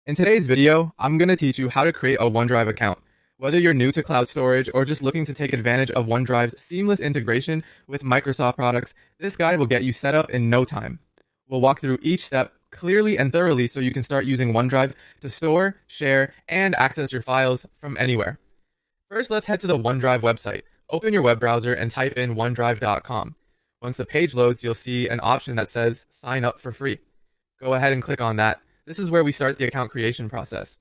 In today's video, I'm going to teach you how to create a OneDrive account. Whether you're new to cloud storage or just looking to take advantage of OneDrive's seamless integration with Microsoft products, this guide will get you set up in no time. We'll walk through each step clearly and thoroughly so you can start using OneDrive to store, share, and access your files from anywhere. First, let's head to the OneDrive website. Open your web browser and type in onedrive.com. Once the page loads, you'll see an option that says sign up for free. Go ahead and click on that. This is where we start the account creation process.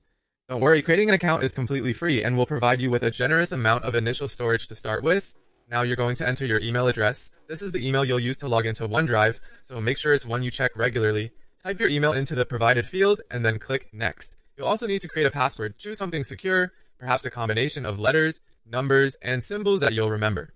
Don't worry, creating an account is completely free and will provide you with a generous amount of initial storage to start with. Now you're going to enter your email address. This is the email you'll use to log into OneDrive, so make sure it's one you check regularly. Type your email into the provided field and then click Next. You'll also need to create a password. Choose something secure, perhaps a combination of letters, numbers, and symbols that you'll remember.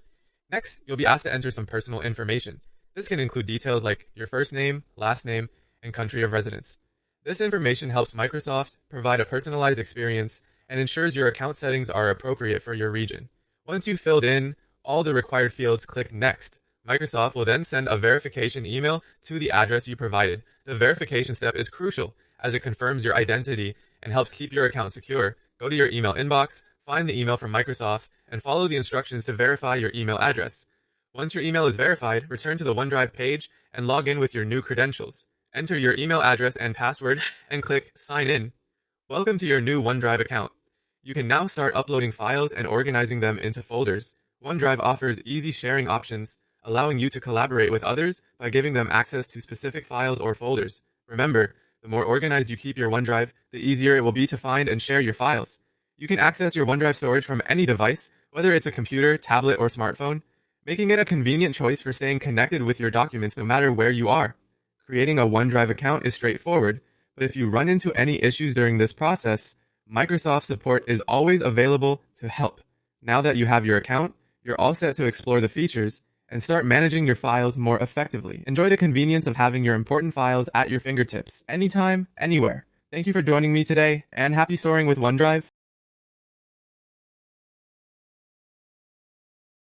Next, you'll be asked to enter some personal information. This can include details like your first name, last name, and country of residence. This information helps Microsoft provide a personalized experience and ensures your account settings are appropriate for your region. Once you've filled in all the required fields, click Next. Microsoft will then send a verification email to the address you provided. The verification step is crucial as it confirms your identity and helps keep your account secure. Go to your email inbox, find the email from Microsoft, and follow the instructions to verify your email address. Once your email is verified, return to the OneDrive page and log in with your new credentials. Enter your email address and password and click Sign In. Welcome to your new OneDrive account. You can now start uploading files and organizing them into folders. OneDrive offers easy sharing options, allowing you to collaborate with others by giving them access to specific files or folders. Remember, the more organized you keep your OneDrive, the easier it will be to find and share your files. You can access your OneDrive storage from any device, whether it's a computer, tablet, or smartphone, making it a convenient choice for staying connected with your documents no matter where you are. Creating a OneDrive account is straightforward, but if you run into any issues during this process, Microsoft support is always available to help. Now that you have your account, you're all set to explore the features and start managing your files more effectively. Enjoy the convenience of having your important files at your fingertips, anytime, anywhere. Thank you for joining me today, and happy storing with OneDrive.